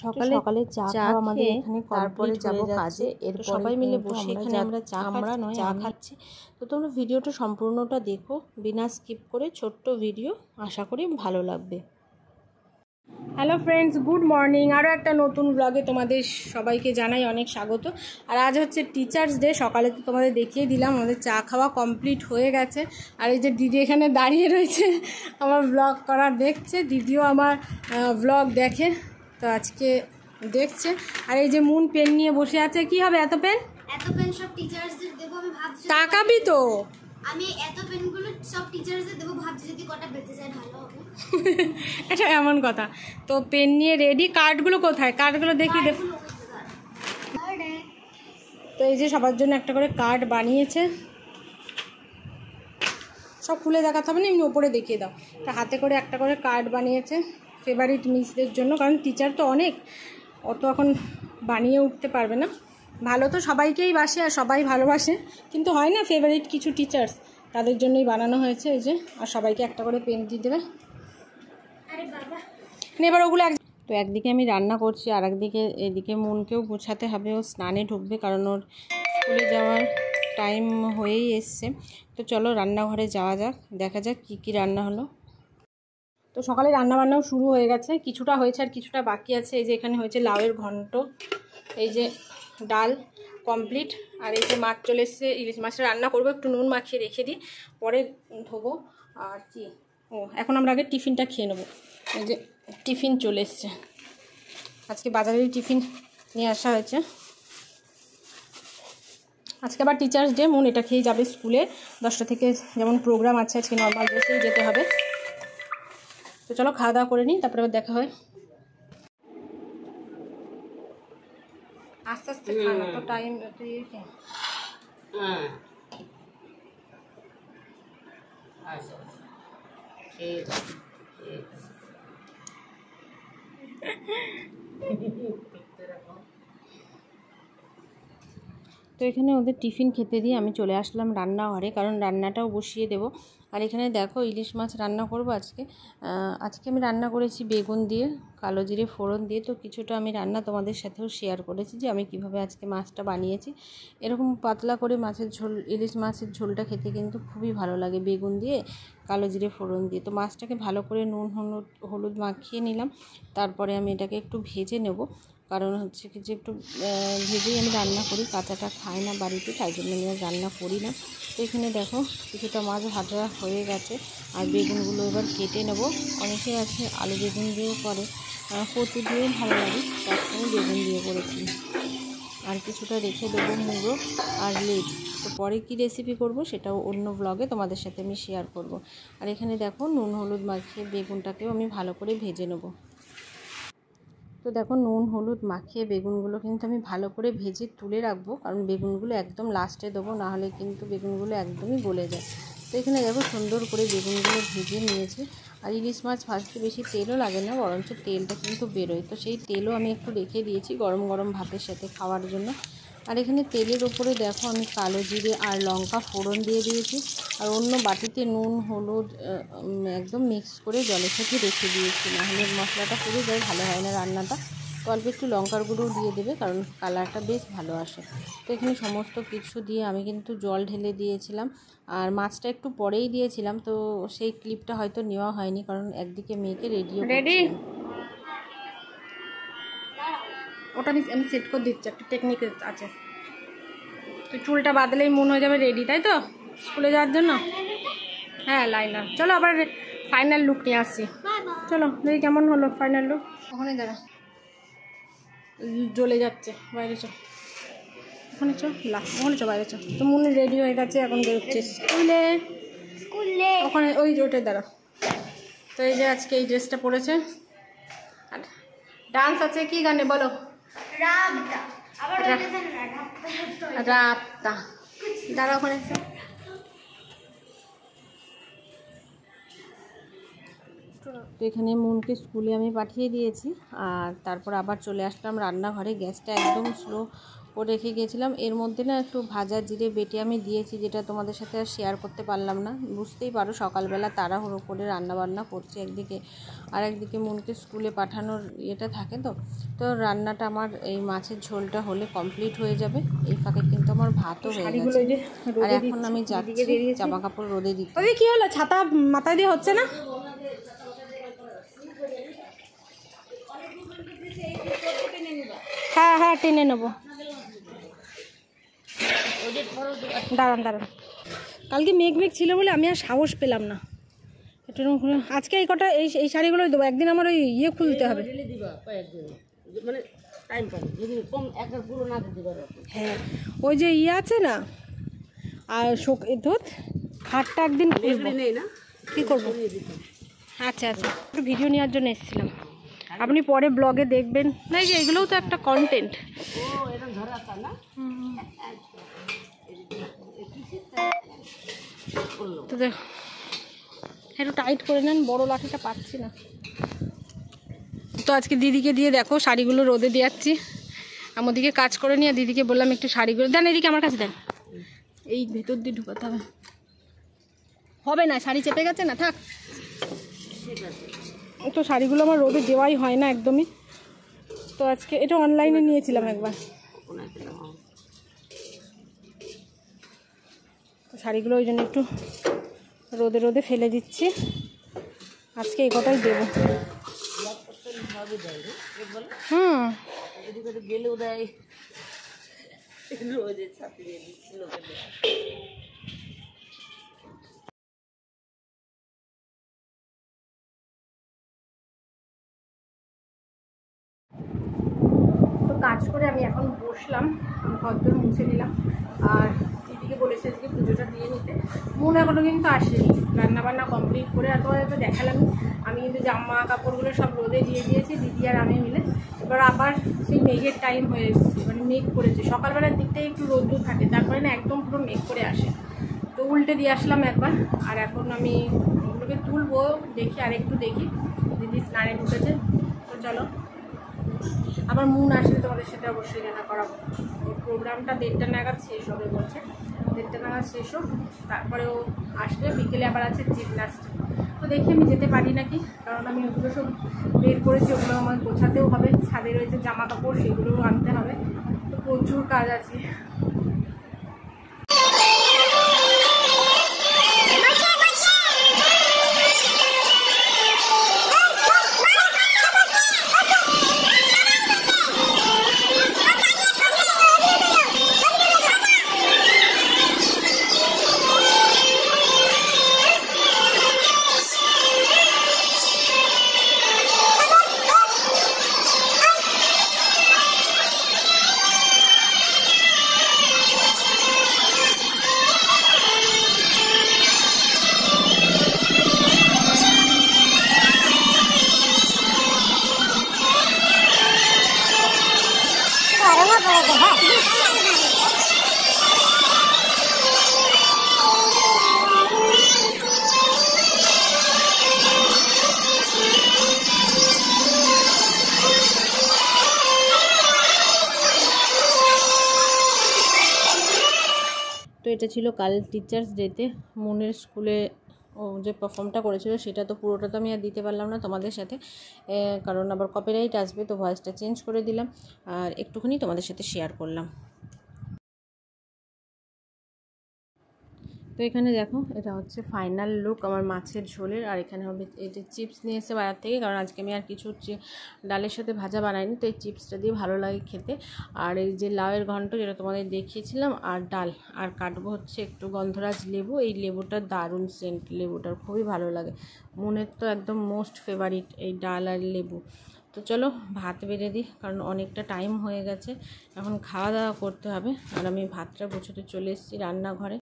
সকালে সকালে চা খাওয়া আমাদের এখানে তারপরে যাব কাজে। এরপর সবাই মিলে বসে এখানে আমরা চা খাচ্ছি। তো তোমরা ভিডিওটা সম্পূর্ণটা দেখো বিনা স্কিপ করে, ছোট্ট ভিডিও, আশা করি ভালো লাগবে। Hello friends, good morning. আরও একটা নতুন ব্লগে তোমাদের সবাইকে জানাই অনেক স্বাগত। আর আজ হচ্ছে টিচার্স ডে। সকালে তো তোমাদের দেখিয়ে দিলাম, আমাদের চা খাওয়া কমপ্লিট হয়ে গেছে। আর এই যে দিদি এখানে দাঁড়িয়ে রয়েছে, আমার ব্লগ করা দেখছে। দিদিও আমার ব্লগ দেখে, তো আজকে দেখছে। আর এই যে মুন পেন নিয়ে বসে আছে। কি হবে এত পেন? এত পেন সব টিচার্সদের দেবো আমি ভাবছি। তাকাবি তো? আমি এত পেনগুলো সব টিচার্সদের দেবো ভাবছি, যদি কটা বেঁচে যায় ভালো হবে। এটা এমন কথা। তো পেন নিয়ে রেডি। কার্ডগুলো কোথায়? কার্ডগুলো দেখি। তো এই যে সবার জন্য একটা করে কার্ড বানিয়েছে। সব খুলে দেখাতে হবে না, এমনি ওপরে দেখিয়ে দাও। তা হাতে করে একটা করে কার্ড বানিয়েছে ফেভারিট মিসদের জন্য, কারণ টিচার তো অনেক, অত এখন বানিয়ে উঠতে পারবে না। ভালো তো সবাইকেই বাসে আর সবাই ভালোবাসে, কিন্তু হয় না ফেভারিট কিছু টিচার্স, তাদের জন্যই বানানো হয়েছে এই যে। আর সবাইকে একটা করে পেন দিয়ে দেবে। এবার ওগুলো তো একদিকে আমি রান্না করছি, আর একদিকে এদিকে মনকেও গোছাতে হবে। ও স্নানে ঢুকবে, কারণ ওর স্কুলে যাওয়ার টাইম হয়েই এসছে। তো চলো রান্নাঘরে যাওয়া যাক, দেখা যাক কি কি রান্না হলো। তো সকালে রান্নাবান্নাও শুরু হয়ে গেছে, কিছুটা হয়েছে আর কিছুটা বাকি আছে। এই যে এখানে হয়েছে লাউয়ের ঘন্ট, এই যে ডাল কমপ্লিট, আর এই যে মাছ চলে এসছে। ইলিশ মাছটা রান্না করবো, একটু নুন মাখিয়ে রেখে দিই, পরে ধোবো। আর কি, এখন আমরা আগে টিফিনটা খেয়ে নেবো। এই যে টিফিন চলে এসছে, আজকে বাজারেরই টিফিন নিয়ে আসা হয়েছে। আজকে আবার টিচার্স ডে, মন এটা খেয়ে যাবে স্কুলে। 10টা থেকে যেমন প্রোগ্রাম আছে, আজকে নর্মাল ড্রেসেই যেতে হবে। তো চলো খাওয়া দাওয়া করে নিই, তারপরে আবার দেখা হয়। আস্তে আস্তে খানা তো টাইম তো এখানে ওদের টিফিন খেতে দিয়ে আমি চলে আসলাম রান্নাঘরে, কারণ রান্নাটাও বসিয়ে দেবো। আর এখানে দেখো ইলিশ মাছ রান্না করব আজকে। আজকে আমি রান্না করেছি বেগুন দিয়ে, কালো জিরে ফোড়ন দিয়ে। তো কিছুটা আমি রান্না তোমাদের সাথেও শেয়ার করেছি যে আমি কিভাবে আজকে মাছটা বানিয়েছি। এরকম পাতলা করে মাছের ঝোল, ইলিশ মাছের ঝোলটা খেতে কিন্তু খুবই ভালো লাগে বেগুন দিয়ে, কালো জিরে ফোড়ন দিয়ে। তো মাছটাকে ভালো করে নুন হলুদ মাখিয়ে নিলাম। তারপরে আমি এটাকে একটু ভেজে নেব, কারণ হচ্ছে কি যে একটু ভেজেই আমি রান্না করি, কাঁচাটা খাই না বাড়িতে, তাই জন্য আমি রান্না করি না। তো এখানে দেখো কিছুটা মাছ ভাজা হয়ে গেছে, আর বেগুনগুলো এবার কেটে নেব। অনেকে আছে আলু বেগুন দিয়েও করে, কচু দিয়েও ভালো লাগে, তার সঙ্গে বেগুন দিয়ে করেছি। আর কিছুটা রেখে দেবো মুড়ো আর লেজ। তো পরে কি রেসিপি করব সেটাও অন্য ব্লগে তোমাদের সাথে আমি শেয়ার করব। আর এখানে দেখো নুন হলুদ মাখিয়ে বেগুনটাকেও আমি ভালো করে ভেজে নেব। তো দেখো নুন হলুদ মাখিয়ে বেগুনগুলো কিন্তু আমি ভালো করে ভেজে তুলে রাখবো, কারণ বেগুনগুলো একদম লাস্টে দেবো, নাহলে কিন্তু বেগুনগুলো একদমই গলে যায়। তো এখানে দেখো সুন্দর করে বেগুনগুলো ভেজে নিয়েছি। আর ইলিশ মাছ ভাজতে বেশি তেলও লাগে না, বরঞ্চ তেলটা কিন্তু বেরোয়। তো সেই তেলও আমি একটু রেখে দিয়েছি গরম গরম ভাতের সাথে খাওয়ার জন্য। আর এখানে তেলের ওপরে দেখো আমি কালো জিরে আর লঙ্কা ফোড়ন দিয়ে দিয়েছি, আর অন্য বাটিতে নুন হলুদ একদম মিক্স করে জলের সাথে রেখে দিয়েছি, নাহলে মশলাটা পুড়ে যায়, ভালো হয় না রান্নাটা। তো অল্প একটু লঙ্কার গুঁড়োও দিয়ে দেবে, কারণ কালারটা বেশ ভালো আসে। তো এখানে সমস্ত কিছু দিয়ে আমি কিন্তু জল ঢেলে দিয়েছিলাম, আর মাছটা একটু পরেই দিয়েছিলাম। তো সেই ক্লিপটা হয়তো নেওয়া হয়নি, কারণ একদিকে মেয়েকে রেডিও করছিলাম। ওটা আমি সেট করে দিচ্ছি, একটা টেকনিক আছে। তো চুলটা বাঁধলেই মন হয়ে যাবে রেডি, তাই তো স্কুলে যাওয়ার জন্য? হ্যাঁ লাইনার। চলো আবার ফাইনাল লুক নিয়ে আসছি। চলো দেখি কেমন হলো ফাইনাল লুক। ওখানে দাঁড়া, জ্বলে যাচ্ছে, বাইরে চো, ওখানে চো, ওখানে চো, বাইরে চো। তো মনে রেডি হয়ে গেছে, এখন বেরোচ্ছে স্কুলে। ওখানে ওই ওটাই দাঁড়া। তো এই যে আজকে এই ড্রেসটা পরেছে, আর ডান্স আছে। কি গানে বলো? রাবতা। দাঁড়া ওখানে। একটু তো এখানে মুনকে স্কুলে আমি পাঠিয়ে দিয়েছি, আর তারপর আবার চলে আসলাম রান্নাঘরে। গ্যাসটা একদম স্লো করে রেখে গিয়েছিলাম। এর মধ্যে না একটু ভাজা জিরে বেটে আমি দিয়েছি, যেটা তোমাদের সাথে আর শেয়ার করতে পারলাম না। বুঝতেই পারো সকালবেলা তাড়াহুড়ো করে রান্নাবান্না করছি একদিকে, আর একদিকে মুনকে স্কুলে পাঠানোর ইয়েটা থাকে। তো রান্নাটা আমার এই মাছের ঝোলটা হলে কমপ্লিট হয়ে যাবে। এই ফাঁকে কিন্তু আমার ভাতও হয়ে গেছে। আর এখন আমি যাচ্ছি জামা কাপড় রোদে দিতে। ওই কি হলো, ছাতা মাথায় দিয়ে হচ্ছে না? হ্যাঁ হ্যাঁ টেনে নেবো, দাঁড়ান। কালকে মেঘ ছিল বলে আমি আর সাহস পেলাম না। একটু আজকে এই কটা এই শাড়িগুলোই দেবো। একদিন আমার ওই ইয়ে খুলতে হবে। হ্যাঁ ওই যে ইয়ে আছে না, আর ধোত খাটটা একদিন নেই না, কী করবো। আচ্ছা একটু ভিডিও নেওয়ার জন্য এসেছিলাম, আপনি পরে ব্লগে দেখবেন। না যে এগুলোও তো একটা কন্টেন্ট। তো দেখো একটু টাইট করে নেন, বড় লাঠিটা পাচ্ছি না। তো আজকে দিদিকে দিয়ে দেখো শাড়িগুলো রোদে দিয়াচ্ছি। আমার দিকে কাজ করে নিয়ে দিদিকে বললাম একটু শাড়িগুলো দেন, এদিকে আমার কাছে দেন। এই ভেতর দিয়ে ঢুকাতে হবে না, শাড়ি চেপে গেছে না, থাক। তো শাড়িগুলো আমার রোদে দেওয়াই হয় না একদমই। তো আজকে এটা অনলাইনে নিয়েছিলাম একবার। তো শাড়িগুলো ওই জন্য একটু রোদে ফেলে দিচ্ছি। আজকে এই কথাই দেবো। গেলেও দেয়। তো কাজ করে আমি এখন বসলাম, ঘরদোর মুছে নিলাম। আর দিদিকে বলেছে আজকে পুজোটা দিয়ে নিতে। মন এখনও কিন্তু আসেনি। রান্নাবান্না কমপ্লিট করে আর তোমাদেরকে দেখালাম। আমি কিন্তু জামা কাপড়গুলো সব রোদে দিয়ে দিয়েছি দিদি আর আমি মিলে। এবার আবার সেই মেঘের টাইম হয়ে এসেছে, মানে মেঘ করেছে। সকালবেলার দিকটাই একটু রোদ্দুর থাকে, তারপরে না একদম পুরো মেঘ করে আসে। তো উল্টে দিয়ে আসলাম একবার। আর এখন আমি ওগুলোকে তুলবো, দেখি আর একটু দেখি। দিদি স্নানে ঢুকেছে। তো চলো আবার মুন আসলে তোমাদের সাথে অবশ্যই দেখা করাবো। প্রোগ্রামটা 1:30 নাগাদ শেষ হবে বলছে, 1:30 নাগাদ শেষ হোক, তারপরে ও আসলে বিকেলে আবার আছে জিমনাস্ট। তো দেখি আমি যেতে পারি নাকি, কারণ আমি ওগুলো সব বের করেছি, ওগুলো আমার গোছাতেও হবে। ছাদে রয়েছে জামা কাপড়, সেগুলোও আনতে হবে। তো প্রচুর কাজ আছে। তো এটা ছিল কাল টিচার্স ডেতে মুনের স্কুলে ও যে পারফর্মটা করেছিল, সেটা তো পুরোটা তো আমি আর দিতে পারলাম না তোমাদের সাথে, কারণ আবার কপিরাইট আসবে। তো ভয়েসটা চেঞ্জ করে দিলাম আর একটুখানি তোমাদের সাথে শেয়ার করলাম। তো এখানে দেখো এটা হচ্ছে ফাইনাল লুক আমার মাছের ঝোলের। আর এখানে হবে এটা চিপস নিয়ে এসে বাজার থেকে, কারণ আজকে আমি আর কিছু ডালের সাথে ভাজা বানাইনি। তো এই চিপসটা দিয়ে ভালো লাগে খেতে। আর এই যে লাউয়ের ঘন্ট যেটা তোমাদের দেখিয়েছিলাম, আর ডাল, আর কাটবো হচ্ছে একটু গন্ধরাজ লেবু। এই লেবুটার দারুণ সেন্ট, লেবুটার খুবই ভালো লাগে। মনের তো একদম মোস্ট ফেভারিট এই ডাল আর লেবু। তো চলো ভাত বেড়ে দিই, কারণ অনেকটা টাইম হয়ে গেছে, এখন খাওয়া দাওয়া করতে হবে। আর আমি ভাতটা গোছাতে চলে এসেছি রান্নাঘরে।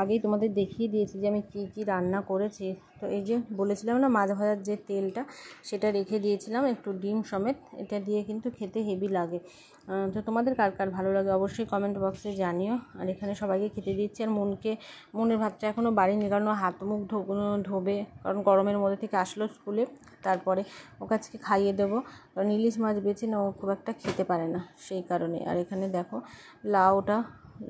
আগেই তোমাদের দেখিয়ে দিয়েছি যে আমি কি রান্না করেছি। তো এই যে বলেছিলাম না মাছ ভাজার যে তেলটা সেটা রেখে দিয়েছিলাম একটু ডিম সমেত, এটা দিয়ে কিন্তু খেতে হেভি লাগে। তো তোমাদের কার কার ভালো লাগে অবশ্যই কমেন্ট বক্সে জানিও। আর এখানে সবাইকে খেতে দিচ্ছি। আর মনের ভাতটা এখনও বাড়িনি, কারণ হাত মুখ ধোবে, কারণ গরমের মধ্যে থেকে আসলো স্কুলে, তারপরে ওকে আজকে খাইয়ে দেবো। কারণ ইলিশ মাছ বেছে না, ও খুব একটা খেতে পারে না সেই কারণে। আর এখানে দেখো লাউটা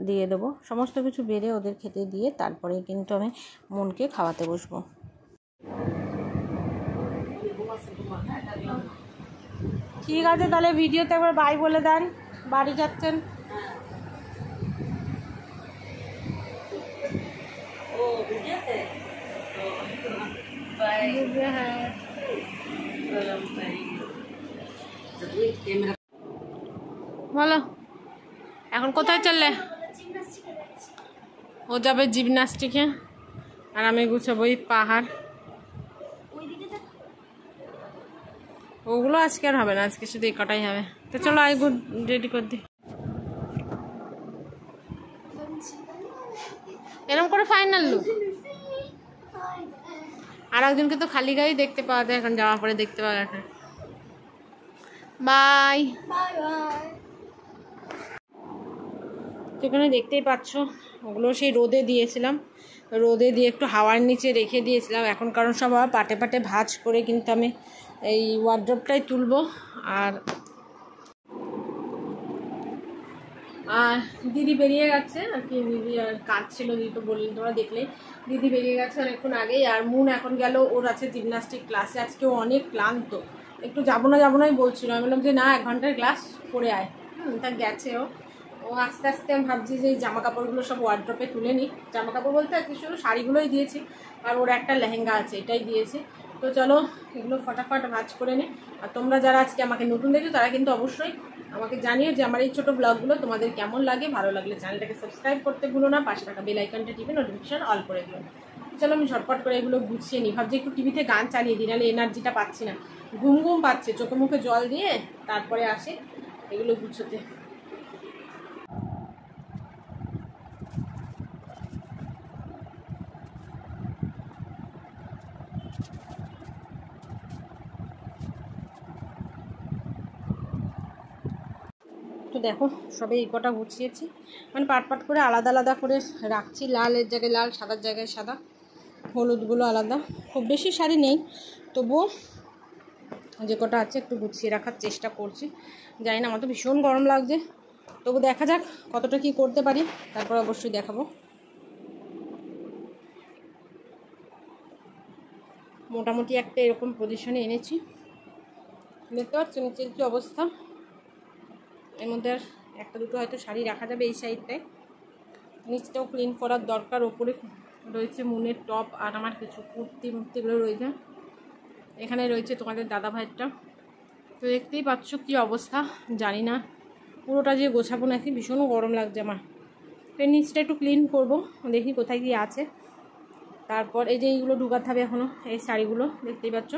দিয়ে দেবো, সমস্ত কিছু বেড়ে ওদের খেতে দিয়ে তারপরে কিন্তু আমি মনকে খাওয়াতে বসবো। ঠিক আছে, তাহলে ভিডিওতে একবার বাই বলে দেন, বাড়ি যাচ্ছেন। বলো এখন কোথায় চললে? ও যাবে জিমনাস্টিকে আর আমি গুছাবো এই পাহাড়। ওগুলো আজকে আর হবে না, আজকে শুধু এই কটাই হবে। তো চলো আই গুড রেডি করে দিই। এরকম করে ফাইনাল লুক। আর একজনকে তো খালি গায়ে দেখতে পাওয়া যায়, এখন জামা পরে দেখতে পাওয়া যায়। বাই। এখানে দেখতেই পাচ্ছ ওগুলো সেই রোদে দিয়েছিলাম, রোদে দিয়ে একটু হাওয়ার নিচে রেখে দিয়েছিলাম। এখন কারণ সব পাটে পাটে ভাঁজ করে কিন্তু আমি এই ওয়ার্ড্রপটাই তুলবো। আর দিদি বেরিয়ে গেছে আর কি, দিদি আর কাজ ছিল, দিদি তো বললেন তোমরা দেখলে, দিদি বেরিয়ে গেছে অনেকক্ষণ আগেই। আর মুন এখন গেল, ওর আছে জিমনাস্টিক ক্লাসে, আজকে ও অনেক ক্লান্ত, একটু যাবো নাই বলছিল। আমি বললাম যে না 1 ঘন্টার ক্লাস করে আয়। তা গেছে ও আস্তে আস্তে। আমি ভাবছি যে এই জামা কাপড়গুলো সব ওয়ার্ড্রপে তুলে নিই। জামা কাপড় বলতে আর কিছু শাড়িগুলোই দিয়েছি, আর ওর একটা লেহেঙ্গা আছে, এটাই দিয়েছি। তো চলো এগুলো ফটাফট ভাঁজ করে নিই। আর তোমরা যারা আজকে আমাকে নতুন দেখছো তারা কিন্তু অবশ্যই আমাকে জানিও যে আমার এই ছোটো ব্লগগুলো তোমাদের কেমন লাগে। ভালো লাগলে চ্যানেলটাকে সাবস্ক্রাইব করতে ভুলো না, পাশে থাকা বেল আইকনটা টিপে নোটিফিকেশন অল করে দিও। চলো আমি ঝটপট করে এগুলো গুছিয়ে নিই। ভাবছি একটু টিভিতে গান চালিয়ে দিই, নাহলে এনার্জিটা পাচ্ছি না, ঘুম পাচ্ছে, চোখে মুখে জল দিয়ে তারপরে আসে এগুলো গুছোতে। তো দেখো সবে এই কটা গুছিয়েছি, মানে পাট করে আলাদা আলাদা করে রাখছি। লালের জায়গায় লাল, সাদার জায়গায় সাদা, হলুদগুলো আলাদা। খুব বেশি শাড়ি নেই, তবুও যে কটা আছে একটু গুছিয়ে রাখার চেষ্টা করছি। জানি না, আমার তো ভীষণ গরম লাগছে, তবু দেখা যাক কতটা কি করতে পারি, তারপর অবশ্যই দেখাবো। মোটামুটি একটা এরকম পজিশনে এনেছি, দেখতে পাচ্ছ নিচের কি অবস্থা। এর মধ্যে আর একটা দুটো হয়তো শাড়ি রাখা যাবে এই সাইডটায়। নিচটাও ক্লিন করার দরকার। ওপরে রয়েছে মুনের টপ আর আমার কিছু কুর্তিগুলো রয়েছে। এখানে রয়েছে তোমাদের দাদা ভাইয়েরটা। তো দেখতেই পাচ্ছ কী অবস্থা, জানি না পুরোটা যে গোছাবো নাকি, ভীষণ গরম লাগছে আমার। তো নিচটা একটু ক্লিন করবো, দেখি কোথায় কি আছে। তারপর এই যে এইগুলো ঢুকাতে হবে এখনও, এই শাড়িগুলো দেখতেই পাচ্ছ।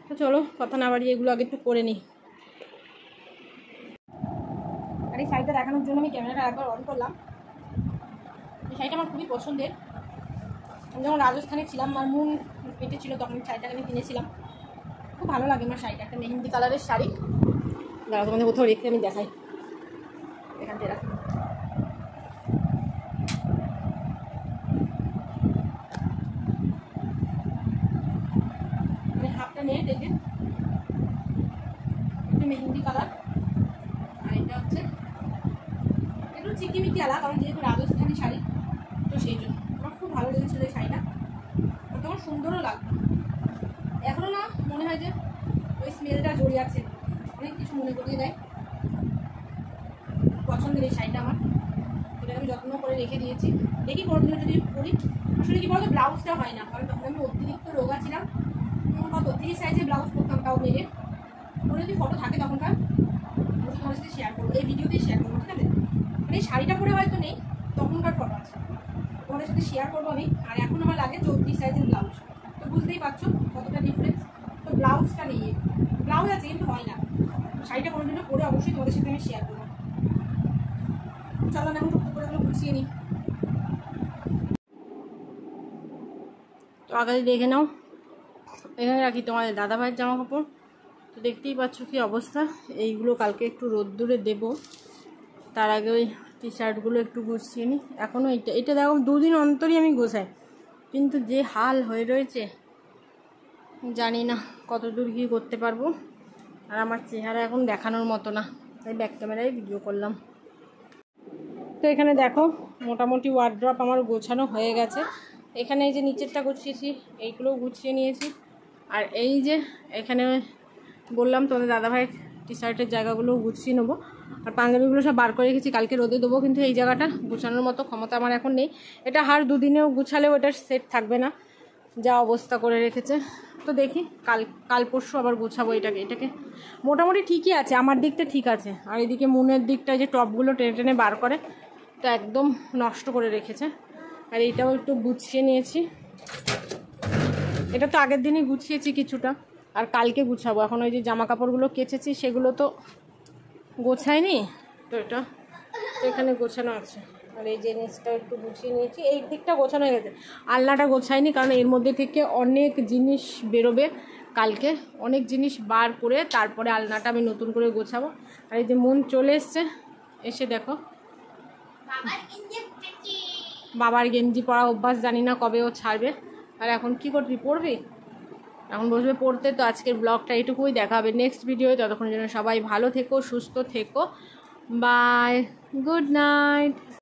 তো চলো কথা না বাড়িয়ে এগুলো আগে একটু করে নিই। আর এই শাড়িটা দেখানোর জন্য আমি ক্যামেরাটা একবার অন করলাম। এই শাড়িটা আমার খুবই পছন্দের। আমি যখন রাজস্থানে ছিলাম, আমার মন পেটে ছিল, তখন শাড়িটা আমি কিনেছিলাম। খুব ভালো লাগে আমার শাড়িটা, একটা মেহেন্দি কালারের শাড়ি। দাঁড়া তোমাদের কোথাও রেখে আমি দেখাই, এখান থেকে রাখি। মানে হাফটা নেট, এই যে একটা মেহেন্দি কালার, আর এটা হচ্ছে একটু চিকিমিকি আলা, কারণ যেহেতু রাজস্থানি শাড়ি তো সেই জন্য আমার খুব ভালো লেগেছিলো এই শাড়িটা। আর তোমার সুন্দরও লাগবে। এখনও না মনে হয় যে ওই স্মেলটা জড়িয়ে আছে, অনেক কিছু মনে করিয়ে দেয়। পছন্দের এই শাড়িটা আমার, এটাকে আমি যত্ন করে রেখে দিয়েছি। দেখি কোনোদিনও যদি করি। আসলে কি বলতো, ব্লাউজটা হয় না, কারণ তখন আমি অতিরিক্ত রোগা ছিলাম, কত 30 সাইজের ব্লাউজ করতাম, তাও মেরে। কোনো যদি ফটো থাকে তখনকার তোমার সাথে শেয়ার করবো, এই ভিডিওতেই শেয়ার করবো, ঠিক আছে? মানে এই শাড়িটা পরে হয়তো নেই, তখনকার ফটো আছে, তোমাদের সাথে শেয়ার করবো আমি। আর এখন আমার লাগে 34 সাইজের ব্লাউজ, তো বুঝতেই পারছো কতটা ডিফারেন্স। তো ব্লাউজটা নেই, ব্লাউজ আছে কিন্তু হয় না। শাড়িটা কোনোদিনও পরে অবশ্যই তোমাদের সাথে আমি শেয়ার করবো। চলো না এখন টুকটুক করে গুছিয়ে নিই। তো আগে দেখে নাও, এখানে রাখি তোমাদের দাদাভাইয়ের জামা কাপড়। তো দেখতেই পাচ্ছ কি অবস্থা। এইগুলো কালকে একটু রোদ্দুরে দেবো, তার আগে ওই টি শার্টগুলো একটু গুছিয়ে নিই। এখনও এটা দেখো 2 দিন অন্তরই আমি গোছাই, কিন্তু যে হাল হয়ে রয়েছে জানি না কত দূর কী করতে পারবো। আর আমার চেহারা এখন দেখানোর মতো না, তাই ব্যাক ক্যামেরায় ভিডিও করলাম। তো এখানে দেখো মোটামুটি ওয়ার্ড্রপ আমার গোছানো হয়ে গেছে। এখানে এই যে নিচেরটা গুছিয়েছি, এইগুলোও গুছিয়ে নিয়েছি। আর এই যে এখানে বললাম তোমাদের দাদাভাই টি শার্টের জায়গাগুলোও গুছিয়ে নেবো। আর পাঞ্জাবিগুলো সব বার করে রেখেছি, কালকে রোদে দেবো, কিন্তু এই জায়গাটা গুছানোর মতো ক্ষমতা আমার এখন নেই। এটা হার 2 দিনেও গুছালেও এটার সেট থাকবে না, যা অবস্থা করে রেখেছে। তো দেখি কাল পরশু আবার গোছাবো এটাকে। মোটামুটি ঠিকই আছে, আমার দিকটা ঠিক আছে। আর এদিকে মনের দিকটা যে টপগুলো টেনে টেনে বার করে, তো একদম নষ্ট করে রেখেছে। আর এইটাও একটু গুছিয়ে নিয়েছি, এটা তো আগের দিনই গুছিয়েছি কিছুটা, আর কালকে গুছাবো। এখন ওই যে জামা কাপড়গুলো কেচেছি সেগুলো তো গোছায়নি, তো এটা এখানে গোছানো আছে। আর এই জিনিসটা একটু গুছিয়ে নিয়েছি, এই দিকটা গোছানো হয়ে গেছে। আলনাটা গোছায়নি, কারণ এর মধ্যে থেকে অনেক জিনিস বেরোবে কালকে, অনেক জিনিস বার করে তারপরে আলনাটা আমি নতুন করে গোছাবো। আর এই যে মন চলে এসে দেখো বাবার গেঞ্জি পরা অভ্যাস, জানি না কবে ও ছাড়বে। আর এখন কি করবি, পড়বি? এখন বসবে পড়তে। তো আজকের ব্লগটা এইটুকুই, দেখা হবে নেক্সট ভিডিও। ততক্ষণের জন্য সবাই ভালো থেকো, সুস্থ থেকো, বাই, গুড নাইট।